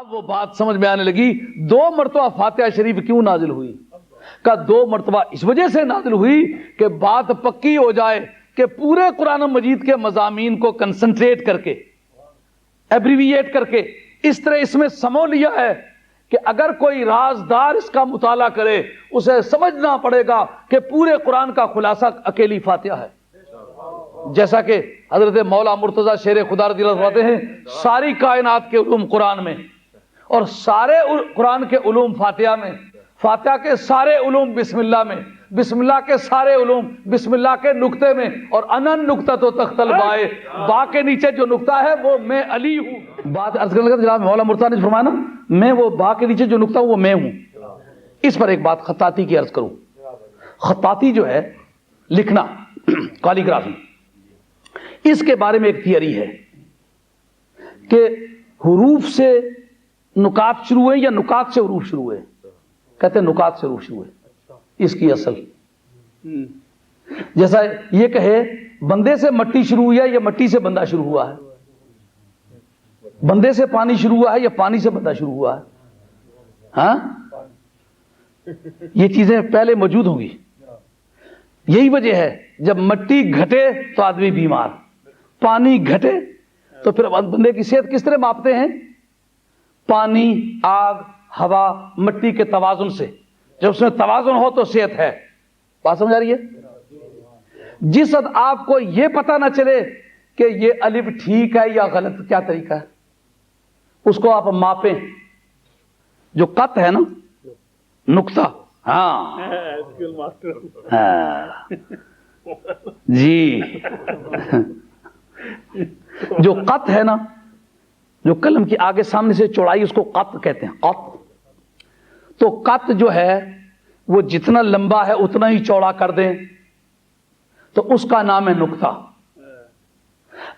اب وہ بات سمجھ میں آنے لگی 2 مرتبہ فاتحہ شریف کیوں نازل ہوئی؟ کہ 2 مرتبہ اس وجہ سے نازل ہوئی کہ بات پکی ہو جائے کہ پورے قرآن مجید کے مضامین کو کنسنٹریٹ کر کے، ایبریویٹ کر کے، اس طرح اس میں سمو لیا ہے کہ اگر کوئی رازدار اس کا مطالعہ کرے اسے سمجھنا پڑے گا کہ پورے قرآن کا خلاصہ اکیلی فاتحہ ہے. جیسا کہ حضرت مولا مرتضی شیر خدا رضی اللہ عنہ فرماتے ہیں ساری کائنات کے علوم قرآن میں، اور سارے قرآن کے علوم فاتحہ میں، فاتحہ کے سارے علوم بسم اللہ میں، بسم اللہ کے سارے علوم بسم اللہ کے نقطے میں، اور انن نقطہ تو تخت البائے، با کے نیچے جو نقطہ ہے وہ میں علی ہوں. بات عرض کرنے لگا جناب مولا مرتضی نے فرمایا نا میں وہ با کے نیچے جو نقطہ ہوں وہ میں ہوں. اس پر ایک بات خطاطی کی عرض کروں. خطاطی جو ہے لکھنا، کالیگرافی، اس کے بارے میں ایک تھیوری ہے کہ حروف سے نکات شروع ہوئے یا نکات سے حروف شروع ہوئے. کہتے ہیں نکات سے حروف شروع ہوئے. اس کی اصل جیسا یہ کہے بندے سے مٹی شروع ہوئی ہے یا مٹی سے بندہ شروع ہوا ہے، بندے سے پانی شروع ہوا ہے یا پانی سے بندہ شروع ہوا ہے. ہاں یہ چیزیں پہلے موجود ہوں گی. یہی وجہ ہے جب مٹی گھٹے تو آدمی بیمار، پانی گھٹے تو پھر بندے کی صحت کس طرح ماپتے ہیں؟ پانی، آگ، ہوا، مٹی کے توازن سے. جب اس میں توازن ہو تو صحت ہے. بات سمجھ آ رہی ہے؟ جس وقت آپ کو یہ پتہ نہ چلے کہ یہ الف ٹھیک ہے یا غلط، کیا طریقہ ہے؟ اس کو آپ ماپیں. جو قط ہے نا، نقطہ، ہاں جی جو قط ہے نا، جو قلم کی آگے سامنے سے چوڑائی، اس کو قط کہتے ہیں. قط تو قط جو ہے وہ جتنا لمبا ہے اتنا ہی چوڑا کر دیں تو اس کا نام ہے نقطہ.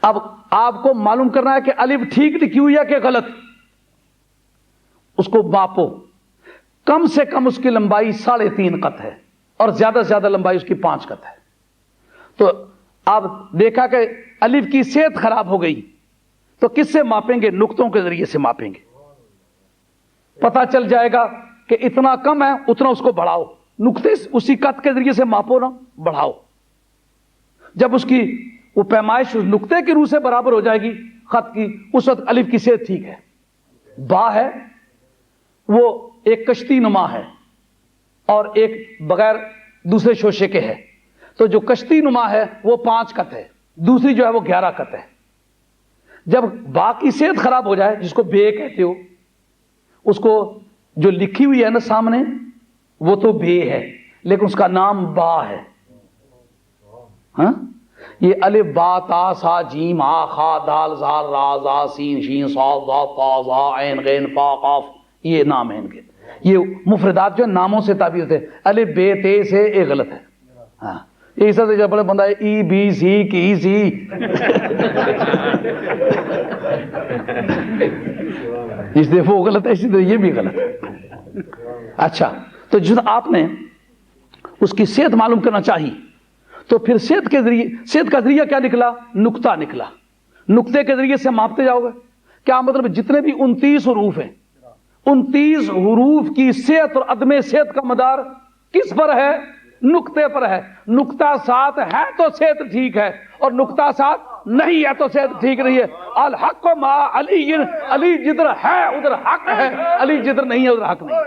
اب آپ کو معلوم کرنا ہے کہ الف ٹھیک لکھی ہوئی ہے کہ غلط. اس کو ماپو. کم سے کم اس کی لمبائی 3.5 قط ہے اور زیادہ سے زیادہ لمبائی اس کی 5 قط ہے. تو آپ دیکھا کہ الف کی صحت خراب ہو گئی تو کس سے ماپیں گے؟ نقطوں کے ذریعے سے ماپیں گے. پتہ چل جائے گا کہ اتنا کم ہے، اتنا اس کو بڑھاؤ. نقطے اسی قط کے ذریعے سے ماپو نا، بڑھاؤ. جب اس کی وہ پیمائش اس نقطے کی روح سے برابر ہو جائے گی خط کی، اس وقت الف کی صحت ٹھیک ہے. با ہے وہ ایک کشتی نما ہے اور ایک بغیر دوسرے شوشے کے ہے. تو جو کشتی نما ہے وہ 5 قط ہے، دوسری جو ہے وہ 11 قط ہے. جب با کی صحت خراب ہو جائے، جس کو بے کہتے ہو، اس کو جو لکھی ہوئی ہے نا سامنے وہ تو بے ہے لیکن اس کا نام با ہے. ہاں یہ الف با تا سا جیم ہا خا دال زال را زا سین شین صاد ضاد طا ظا عین غین فا قاف، یہ نام ہیں ان کے. یہ مفردات جو ناموں سے تعبیر ہوتے ہیں. الف بے تے سے اے غلط ہے. ہاں یہ سب جب بڑے بندہ ہے ای بی سی کی سی اس لیے وہ غلط ہے، اسی طرح یہ بھی غلط ہے. اچھا تو جس آپ نے اس کی صحت معلوم کرنا چاہیے تو پھر صحت کا ذریعہ کیا نکلا؟ نقطہ نکلا. نقطے کے ذریعے سے ماپتے جاؤ گے. کیا مطلب؟ جتنے بھی 29 حروف ہیں، 29 حروف کی صحت اور عدم صحت کا مدار کس پر ہے؟ نقطے پر ہے. نقطہ ساتھ ہے تو صحت ٹھیک ہے، اور نقطہ ساتھ نہیں ہے تو صحت ٹھیک نہیں ہے. الحق ما علی، علی جدھر ہے ادھر حق ہے، علی جدھر نہیں ہے ادھر حق نہیں.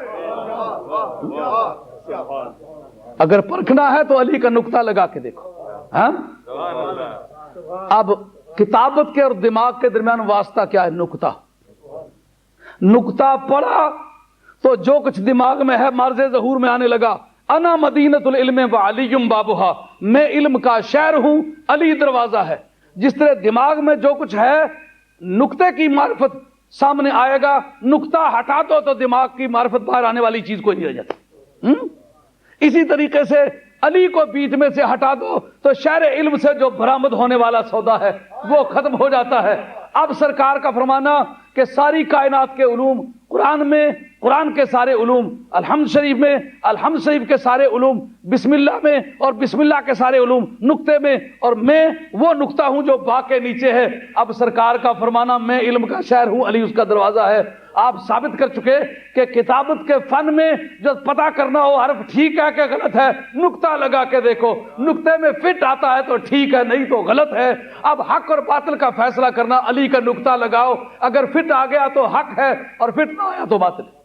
اگر پرکھنا ہے تو علی کا نقطہ لگا کے دیکھو. ہاں اب کتابت کے اور دماغ کے درمیان واسطہ کیا ہے؟ نقطہ. نقطہ پڑھا تو جو کچھ دماغ میں ہے مرز ظہور میں آنے لگا. انا مدینۃ العلم وعلی بابھا، میں علم کا شہر ہوں، علی دروازہ ہے. جس طرح دماغ میں جو کچھ ہے نقطے کی معرفت سامنے آئے گا، نقطہ ہٹا دو تو دماغ کی معرفت باہر آنے والی چیز کوئی نہیں رہ جاتی. اسی طریقے سے علی کو بیچ میں سے ہٹا دو تو شہر علم سے جو برآمد ہونے والا سودا ہے وہ ختم ہو جاتا ہے. اب سرکار کا فرمانا کہ ساری کائنات کے علوم قرآن میں قرآن کے سارے علوم، الحمد شریف میں الحمد شریف کے سارے علوم، بسم اللہ میں اور بسم اللہ کے سارے علوم نقطے میں، اور میں وہ نقطہ ہوں جو با کے نیچے ہے۔ اب سرکار کا فرمانا میں علم کا شہر ہوں، علی اس کا دروازہ ہے۔ آپ ثابت کر چکے کہ کتابت کے فن میں جو پتہ کرنا ہو حرف ٹھیک ہے کہ غلط ہے، نقطہ لگا کے دیکھو، نقطے میں فٹ آتا ہے تو ٹھیک ہے، نہیں تو غلط ہے۔ اب حق اور باطل کا فیصلہ کرنا، علی کا نقطہ لگاؤ، اگر فٹ آ گیا تو حق ہے اور فٹ نہ آیا تو باطل ہے۔